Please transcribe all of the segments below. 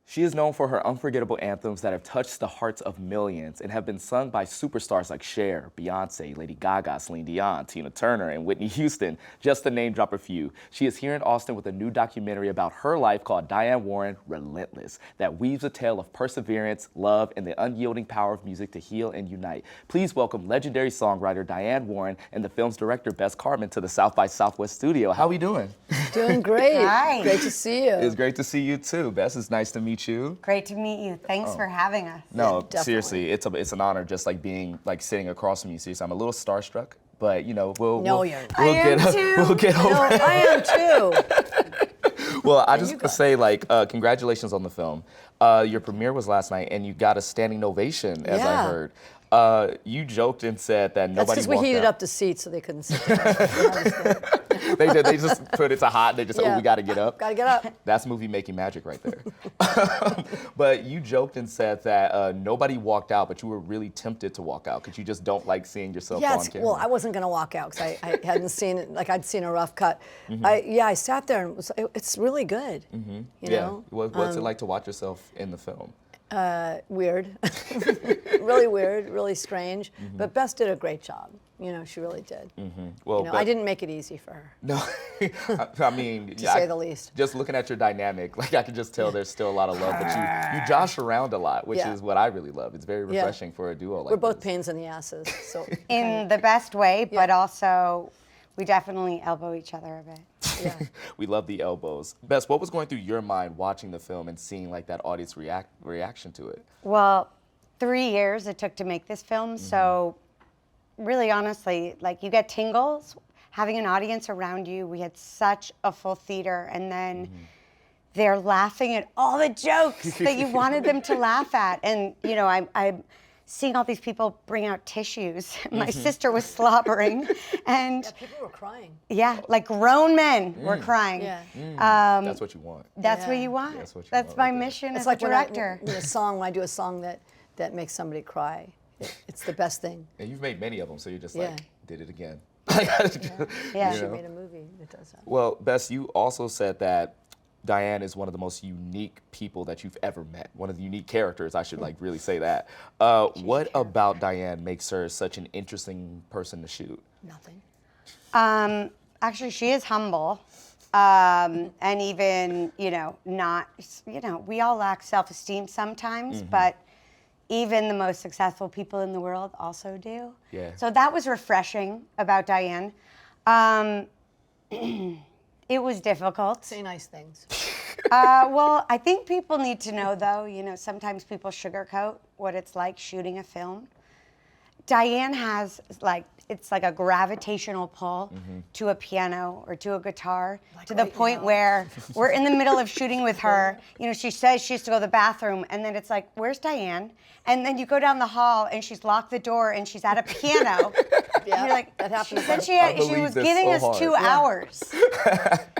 She is known for her unforgettable anthems that have touched the hearts of millions and have been sung by superstars like Cher, Beyonce, Lady Gaga, Celine Dion, Tina Turner, and Whitney Houston, just to name drop a few. She is here in Austin with a new documentary about her life called Diane Warren, Relentless, that weaves a tale of perseverance, love, and the unyielding power of music to heal and unite. Please welcome legendary songwriter Diane Warren and the film's director Bess Kargman to the South by Southwest studio. How are we doing? Doing great. Hi. Great to see you. It's great to see you too. Bess, it's nice to meet you. Great to meet you. Thanks for having us. No, Yeah, seriously, it's an honor just like being like sitting across from you. Seriously, I'm a little starstruck, but you know we'll you're not. we'll I am get too. we'll get No, over. I am too. Well, I just you want go. to say like congratulations on the film. Your premiere was last night, and you got a standing ovation, as I Yeah. heard. You joked and said that That's nobody because we walked heated out. up the seats so they couldn't sit down. They just put it to hot. They just oh, Yeah. we got to get up. Gotta get up. That's movie making magic right there. But you joked and said that nobody walked out, but you were really tempted to walk out because you just don't like seeing yourself Yeah, on camera. well, I wasn't gonna walk out because I hadn't seen it. Like I'd seen a rough cut. Mm-hmm. I sat there and it's really good. You know, What's it like to watch yourself in the film? weird, really weird, really strange. Mm-hmm. But Bess did a great job. You know, she really did. Well, You know, I didn't make it easy for her. No, I mean, To say the least. Just looking at your dynamic, like I can just tell there's still a lot of love. But you josh around a lot, which Yeah. is what I really love. It's very Yeah. refreshing for a duo like We're both this. pains in the asses. So In the best way, but also we definitely elbow each other a bit. yeah. We love the elbows. Bess, what was going through your mind watching the film and seeing like that audience reaction to it? Well, 3 years it took to make this film, so really honestly, like you get tingles having an audience around you. We had such a full theater, and then they're laughing at all the jokes that you wanted them to laugh at. And you know, I'm seeing all these people bring out tissues. My sister was slobbering, and People were crying. yeah, like grown men were crying. Yeah. That's what you want. That's what Yeah. you want. That's what you That's want my right there. mission It's as like a director. when I do a song that makes somebody cry. It's the best thing. And you've made many of them, so you're just Yeah. like, did it again. Yeah. She You know? made a movie that does that. Well, Bess, you also said that Diane is one of the most unique people that you've ever met. One of the unique characters, I should like really say that. What about Diane makes her such an interesting person to shoot? Nothing. Actually, she is humble. And even, you know, not, you know, we all lack self-esteem sometimes, but even the most successful people in the world also do. Yeah. So that was refreshing about Diane. It was difficult. Say nice things. Well, I think people need to know, though, you know, sometimes people sugarcoat what it's like shooting a film. Diane has, like, it's like a gravitational pull to a piano or to a guitar, Like to the right point now. where we're in the middle of shooting with her. You know, she says she has to go to the bathroom, and then it's like, where's Diane? And then you go down the hall, and she's locked the door, and she's at a piano. Yeah, You're like, that happens. she said I she believe was this giving so us hard. 2 Yeah. hours.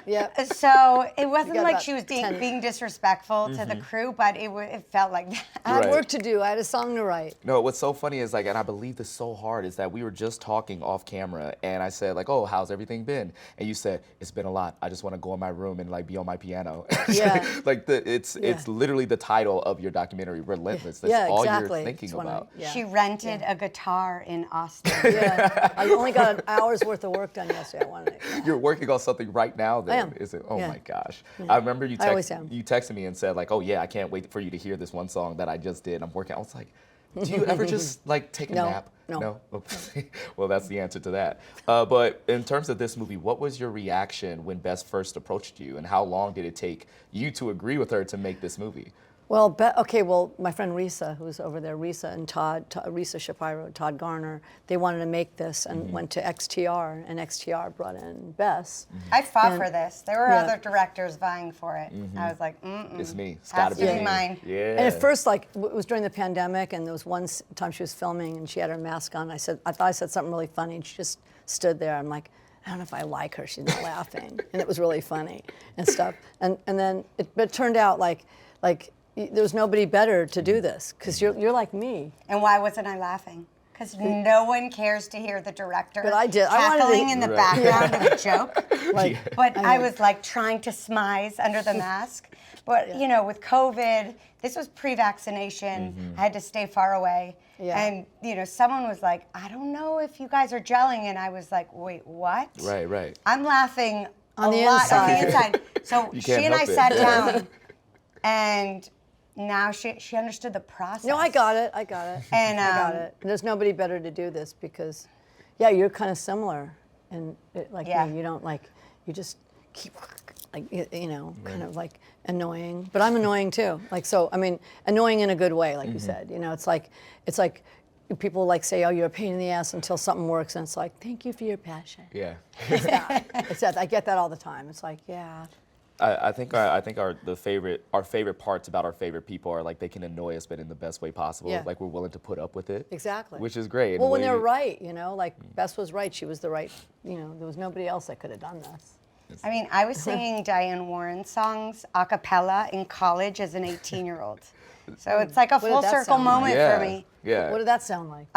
Yeah. So it wasn't got like about she was 10. being disrespectful to the crew, but it felt like that. I had Right. work to do. I had a song to write. No, what's so funny is like, and I believe this so hard, is that we were just talking off camera, and I said like, "Oh, how's everything been?" And you said, "It's been a lot. I just want to go in my room and like be on my piano." Yeah. Like it's literally the title of your documentary, Relentless. That's Yeah, all exactly. you're thinking It's one of- about. yeah. She rented a guitar in Austin. Yeah. I only got an hour's worth of work done yesterday. I wanted it. You're working on something right now then, am. is it? Oh Yeah. my gosh. I remember you I always am. you texted me and said like, "Oh yeah, I can't wait for you to hear this one song that I just did. I'm working." I was like, "Do you ever just like take a No, nap?" no. Well, that's the answer to that. But in terms of this movie, what was your reaction when Bess first approached you, and how long did it take you to agree with her to make this movie? Well, my friend Risa, who's over there, Risa and Risa Shapiro, Todd Garner, they wanted to make this and went to XTR, and XTR brought in Bess. I fought And- for this. There were Yeah. other directors vying for it. I was like, It's me. It's Has gotta to be be me. mine. Yeah. And at first, like, it was during the pandemic, and there was one time she was filming, and she had her mask on. I thought I said something really funny, and she just stood there. I'm like, I don't know if I like her. She's not laughing, and it was really funny and stuff. And then it turned out like there's nobody better to do this because you're like me. and why wasn't I laughing? Because no one cares to hear the director But I did. I wanted to- cackling in the background of a joke. Like, But I was like trying to smize under the mask. But you know, with COVID, this was pre-vaccination. I had to stay far away. Yeah. And you know, someone was like, "I don't know if you guys are gelling," and I was like, "Wait, what?" Right. I'm laughing On the a lot on the inside. inside. So You she can't and I help it. sat down, and now she understood the process. No, I got it. And I got it. There's nobody better to do this because, yeah, you're kind of similar, and like Yeah. me, you don't like, you just keep like you know, kind of like annoying. But I'm annoying too. Like so, I mean, annoying in a good way, like you said. You know, it's like people like say, oh, you're a pain in the ass until something works, and it's like, thank you for your passion. Yeah. It's that. It's that. I get that all the time. It's like, yeah. I think our favorite parts about our favorite people are like they can annoy us, but in the best way possible. Yeah. Like we're willing to put up with it. Exactly. Which is great. Well, when they're right, you know, like Bess was right. She was the right. You know, there was nobody else that could have done this. I mean, I was singing Diane Warren songs a cappella in college as an 18-year-old. So it's like a did full that circle sound like? moment Yeah. for me. Yeah. What did that sound like?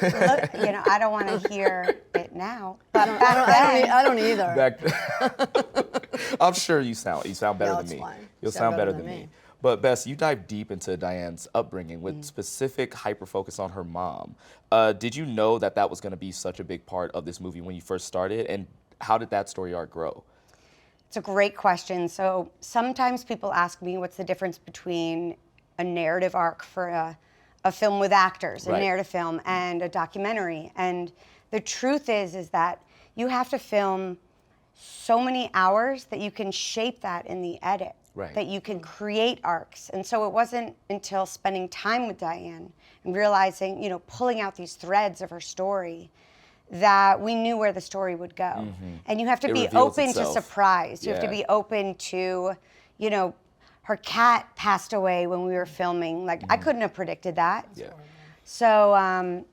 Look, you know, I don't want to hear it now, but back then, I don't either. Back I'm sure you sound better No, than it's me. fine. You'll sound better than me. But Bess, you dive deep into Diane's upbringing with specific hyper focus on her mom. Did you know that was going to be such a big part of this movie when you first started, and how did that story arc grow? it's a great question. So sometimes people ask me what's the difference between a narrative arc for a film with actors, a Right. narrative film, and a documentary. And the truth is that you have to film so many hours that you can shape that in the edit, Right. that you can create arcs. And so it wasn't until spending time with Diane and realizing, you know, pulling out these threads of her story that we knew where the story would go. And you have to It be reveals open itself. to surprise. You have to Yeah. be open to, you know, her cat passed away when we were filming. Like, I couldn't have predicted that. Yeah. So,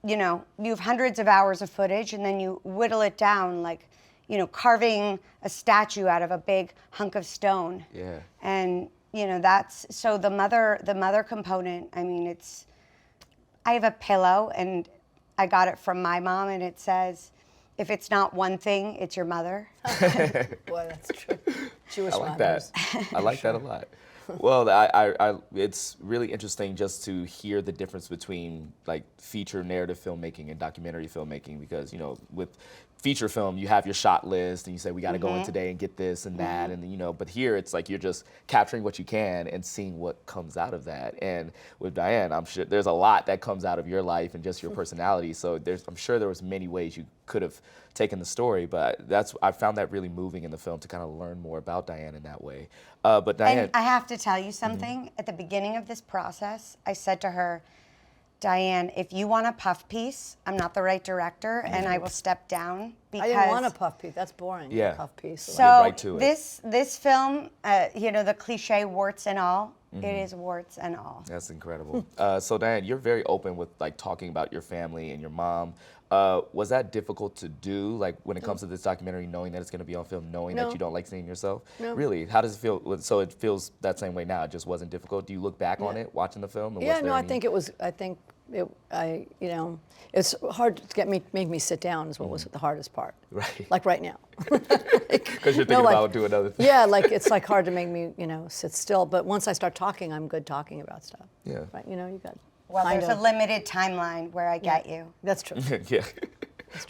you know, you have hundreds of hours of footage, and then you whittle it down, like, you know, carving a statue out of a big hunk of stone. Yeah. And, you know, that's, so the mother component, I mean, I have a pillow, and I got it from my mom, and it says, if it's not one thing, it's your mother. Boy, that's true. Jewish I like mothers. that. I like that a lot. Well, it's really interesting just to hear the difference between like feature narrative filmmaking and documentary filmmaking, because, you know, with feature film, you have your shot list and you say, we got to go in today and get this and that. And, you know, but here it's like you're just capturing what you can and seeing what comes out of that. And with Diane, I'm sure there's a lot that comes out of your life and just your personality. So I'm sure there was many ways you could have taken the story, but I found that really moving in the film to kind of learn more about Diane in that way. But Diane, And I have to tell you something. At the beginning of this process, I said to her, Diane, if you want a puff piece, I'm not the right director, and I will step down because I didn't want a puff piece. That's boring. Yeah. Puff piece. So Get right to it. this film, you know, the cliche warts and all, it is warts and all. that's incredible. So Diane, you're very open with like talking about your family and your mom. Was that difficult to do, like when it comes to this documentary, knowing that it's going to be on film, knowing No. that you don't like seeing yourself? No. Really? How does it feel? So it feels that same way now. It just wasn't difficult. Do you look back on it, watching the film? And Yeah, was there no, I any- think it was. You know, it's hard to make me sit down. Is what was the hardest part. Right. Like right now. Because you're thinking about doing other things. Yeah, like it's like hard to make me, you know, sit still. But once I start talking, I'm good talking about stuff. Yeah. Right. You know, you got. Well, kind there's of- a limited timeline where I get you. That's true. Yeah.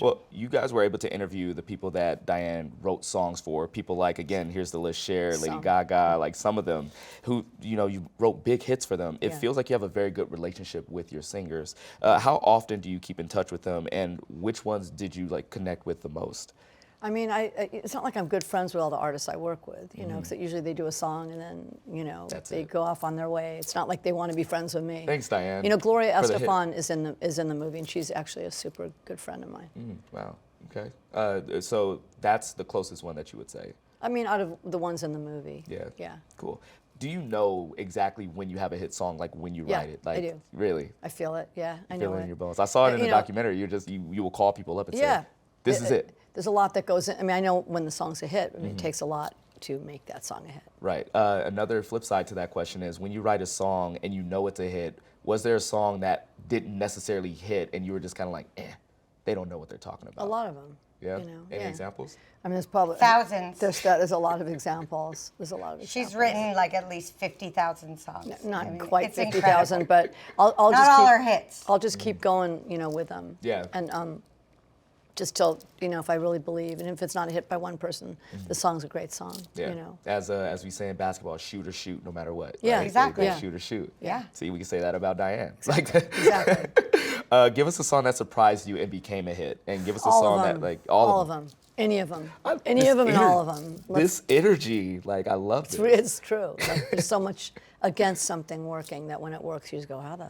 Well, you guys were able to interview the people that Diane wrote songs for. People like, again, here's the list: Cher, Lady Some. Gaga, like some of them who, you know, you wrote big hits for them. It Yeah. feels like you have a very good relationship with your singers. How often do you keep in touch with them, and which ones did you like connect with the most? I mean, it's not like I'm good friends with all the artists I work with, you know, because usually they do a song and then, you know, That's they it. go off on their way. It's not like they want to be friends with me. Thanks, Diane, You know, Gloria for the hit. Estefan is in the movie, and she's actually a super good friend of mine. Wow. Okay. So that's the closest one that you would say. I mean, out of the ones in the movie. Yeah. Yeah. Cool. Do you know exactly when you have a hit song, like when you Yeah, write it? Like, I do. Really? I feel it. Yeah, I Feel know it it. in your bones. I saw it in You the know- documentary. You will call people up and Yeah. say, this is it. There's a lot that goes in. I mean, I know when the song's a hit. I mean, it takes a lot to make that song a hit. Right. Another flip side to that question is when you write a song and you know it's a hit, was there a song that didn't necessarily hit, and you were just kind of like, they don't know what they're talking about? A lot of them. Yeah. You know, Any yeah. examples? I mean, there's probably Thousands. There's a lot of examples. There's a lot of examples. She's written like at least 50,000 songs. Not I mean, quite it's 50,000, incredible. but I'll Not just all keep, her hits. I'll just keep going, with them. Yeah. And just till if I really believe, and if it's not a hit by one person, the song's a great song. Yeah. As we say in basketball, shoot or shoot, no matter what. Yeah, right? exactly. They Yeah. shoot or shoot. Yeah. See, we can say that about Diane. Exactly. Give us a song that surprised you and became a hit, and give us a All song of that them. like All of them. Any of them. Any This of them and ener- all of them. This energy, like I love it. It's true. Like, there's so much against something working that when it works, you just go, how the,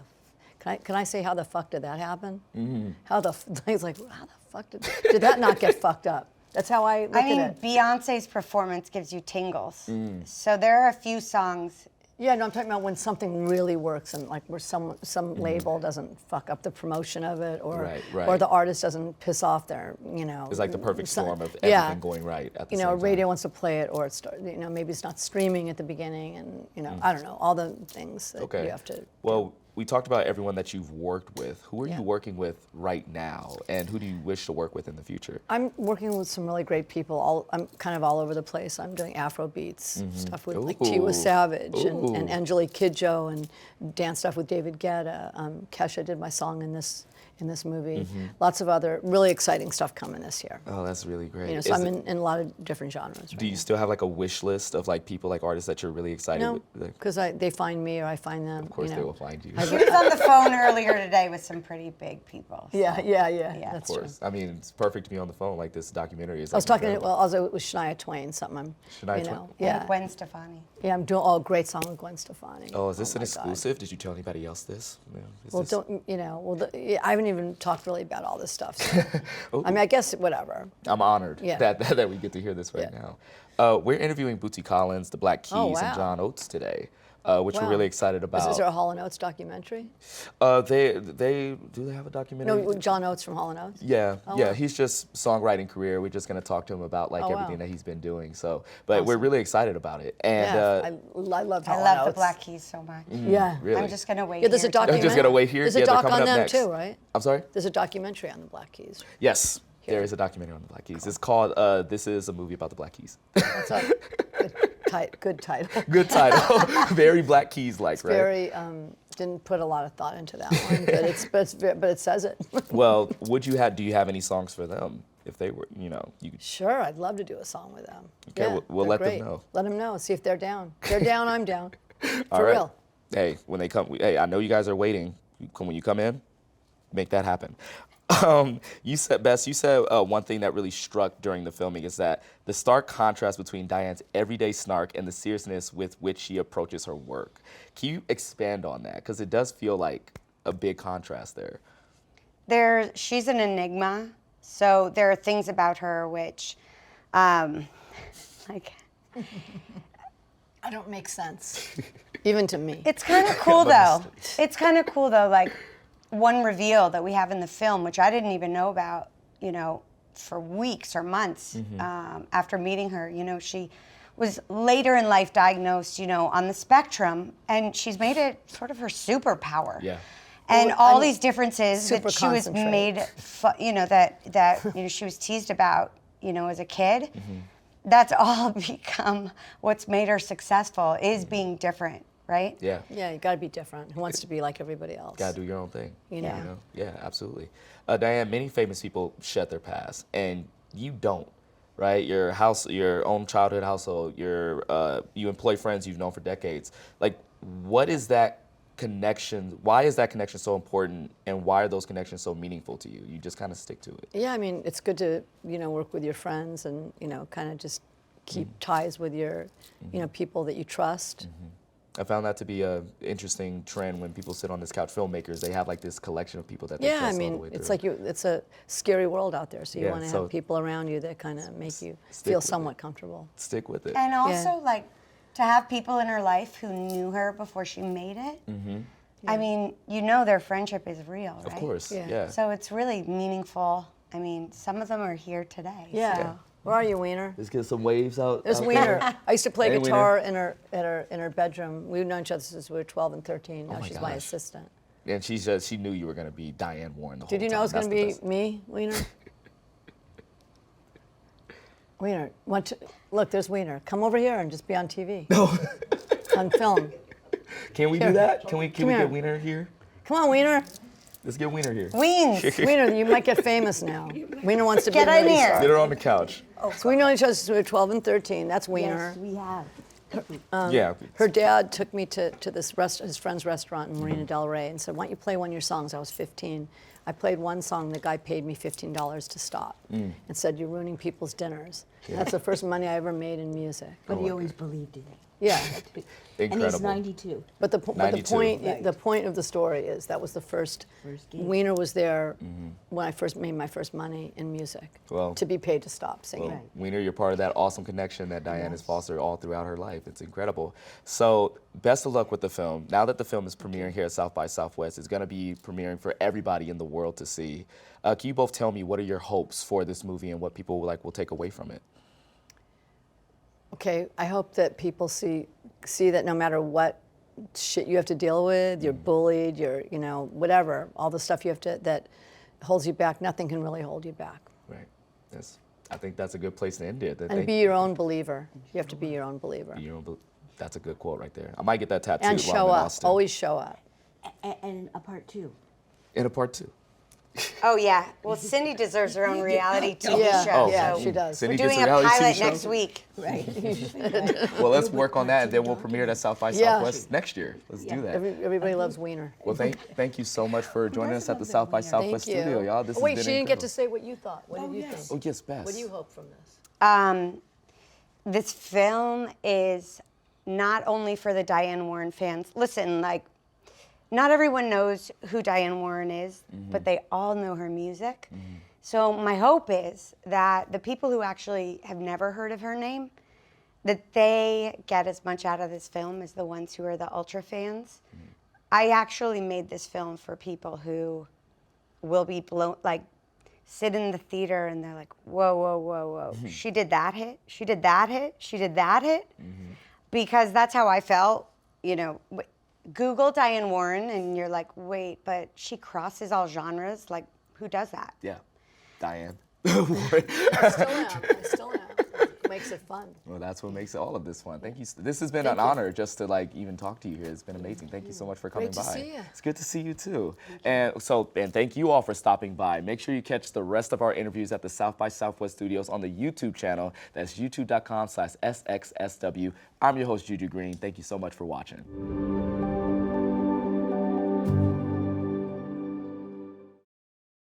can I say how the fuck did that happen? Mm-hmm. It's like, how the fuck did that not get fucked up? That's how I look I mean, at it. Beyonce's performance gives you tingles. So there are a few songs. Yeah, no, I'm talking about when something really works and like where some label doesn't fuck up the promotion of it, or Right. or the artist doesn't piss off their, It's like the perfect storm of everything yeah. going right at the same time. radio wants to play it, or it's maybe it's not streaming at the beginning, and I don't know, all the things that you have to. Well, we talked about everyone that you've worked with. Who are Yeah. you working with right now, and who do you wish to work with in the future? I'm working with some really great people. I'm kind of all over the place. I'm doing Afro beats, stuff with like Tiwa Savage and Angelique Kidjo, and dance stuff with David Guetta. Kesha did my song in this movie. Lots of other really exciting stuff coming this year. Oh, that's really great. So I'm in a lot of different genres. Do you still have like a wish list of like people, like artists that you're really excited No, with? Like, because they find me or I find them. of course, they will find you. She was on the phone earlier today with some pretty big people. So. Yeah. Yeah. That's Of true. course. I mean, it's perfect to be on the phone like this documentary is. I was talking also with Shania Twain, something Shania Twain? Yeah. And Gwen Stefani. Yeah, I'm doing a great song with Gwen Stefani. Oh, is this an my God. exclusive? Did you tell anybody else this? Yeah, is Well, this- I haven't even talked really about all this stuff. So. I mean, I guess whatever. I'm honored Yeah. that we get to hear this right now. We're interviewing Bootsy Collins, the Black Keys, Oh, wow. and John Oates today, which we're Wow. really excited about. Is there a Hall & Oates documentary? They have a documentary? No, John Oates from Hall & Oates? Yeah, Oh, yeah. wow. He's just songwriting career. We're just gonna talk to him about like Oh, wow. everything that he's been doing. So, but we're really excited about it. And Yeah, I loved Hall I & love the Oates. Black Keys so much. Yeah. really, I'm just going to wait Yeah, there's a here till- documentary. just gonna wait here. There's Yeah, a they're doc coming on up them next. too, right? I'm sorry. There's a documentary on the Black Keys. Yes, there is a documentary on the Black Keys. It's called "This Is a Movie About the Black Keys." That's a good title. Good title. Very Black Keys like, right? Very didn't put a lot of thought into that one, but it says it. Well, do you have any songs for them if they were, you could. Sure, I'd love to do a song with them. Okay, Yeah, we'll they're let them great. know. Let them know. See if they're down. They're down. I'm down. All For right. real. Hey, when they come, hey, I know you guys are waiting. When you come in, make that happen. You said, Bess, one thing that really struck during the filming is that the stark contrast between Diane's everyday snark and the seriousness with which she approaches her work. Can you expand on that? Because it does feel like a big contrast there. She's an enigma, so there are things about her which, like, I don't make sense, even to me. it's kind of cool though. It's kind of cool though, like one reveal that we have in the film, which I didn't even know about, for weeks or months after meeting her. She was later in life diagnosed, on the spectrum, and she's made it sort of her superpower. Yeah. And Well, all I'm these differences super that she was concentrate. made, that she was teased about, as a kid. That's all become what's made her successful is being different, right? Yeah. Yeah, you got to be different. Who wants to be like everybody else? Gotta do your own thing. You know. Yeah, absolutely. Diane, many famous people shed their past, and you don't, right? Your own childhood household, you employ friends you've known for decades. Like, what is that connection? Why is that connection so important, and why are those connections so meaningful to you? You just kind of stick to it. Yeah, I mean, it's good to, work with your friends and, kind of just keep ties with your, people that you trust. I found that to be an interesting trend when people sit on this couch. Filmmakers, they have like this collection of people that they Yeah, trust I all the mean, way it's through. like it's a scary world out there, so you Yeah, want to so have people around you that kind of make you stick feel with somewhat comfortable. Stick with it. And also, like, to have people in her life who knew her before she made it. I mean, their friendship is real, right? Of course, Yeah. yeah. So it's really meaningful. I mean, some of them are here today. Yeah. So. Where are you, Wiener? Let's get some waves out. There's out Wiener. there. I used to play Hey, guitar in her bedroom. We've known each other since we were 12 and 13. Now my she's my gosh. assistant. And she said she knew you were going to be Diane Warren the whole time. Did you know it was going to That's the be me, Wiener? Wiener, look, there's Wiener. Come over here and just be on TV. No. On film. Can we Here. do that? Can we Come here. get Wiener here? Come on, Wiener. Let's get Wiener here. Weens. Wiener, you might get famous now. Wiener wants to Get be a in movie here. star. Get her on the couch. So we know each other since we were 12 and 13. That's Wiener. Yes, we have. Yeah. Her dad took me to this his friend's restaurant in Marina Del Rey and said, why don't you play one of your songs? I was 15. I played one song, the guy paid me $15 to stop and said, you're ruining people's dinners. That's the first money I ever made in music. But he always believed in it. Yeah. And he's Incredible. 92. But the 92. point of the story is that was the first gig. Wiener was there when I first made my first money in music. Well- to be paid to stop singing. Well, Wiener, you're part of that awesome connection that Diane has fostered all throughout her life. It's incredible. So, best of luck with the film. Now that the film is premiering here at South by Southwest, it's going to be premiering for everybody in the world to see. Can you both tell me what are your hopes for this movie and what people will take away from it? Okay, I hope that people see that no matter what shit you have to deal with, you're bullied, you're, whatever, all the stuff you have to, that holds you back, nothing can really hold you back. Right. I think that's a good place to end it. And be your own believer. You have to be your own believer. That's a good quote right there. I might get that tattooed And while I'm show in up, Austin. always show up. And a part 2. In a part 2. Oh yeah. Well, Cindy deserves her own reality TV Yeah, show. yeah, so she does. Cindy we're gets doing a reality pilot TV show? next week. Right. Well, let's work on that, and then we'll premiere it at South by Yeah. Southwest next year. Let's do that. Everybody loves Wiener. Well, thank you so much for joining us at the South by Southwest Thank you. studio, y'all. This Oh, wait, has she been didn't get to incredible. say what you thought. What did you think? Oh, yes, Bess. What do you hope from this? This film is not only for the Diane Warren fans. Listen, not everyone knows who Diane Warren is, but they all know her music. So my hope is that the people who actually have never heard of her name, that they get as much out of this film as the ones who are the ultra fans. I actually made this film for people who will be blown, sit in the theater and they're like, whoa, whoa, whoa, whoa. She did that hit, she did that hit, she did that hit. Because that's how I felt, Google Diane Warren and you're like, wait, but she crosses all genres? Who does that? Yeah, Diane. I still am. Makes it fun. Well, that's what makes all of this fun. Thank you. This has been an honor just to even talk to you here. It's been amazing. Thank you so much for coming Great to by. see you. It's good to see you too. And thank you all for stopping by. Make sure you catch the rest of our interviews at the South by Southwest Studios on the YouTube channel. That's youtube.com/SXSW. I'm your host, Juju Green. Thank you so much for watching.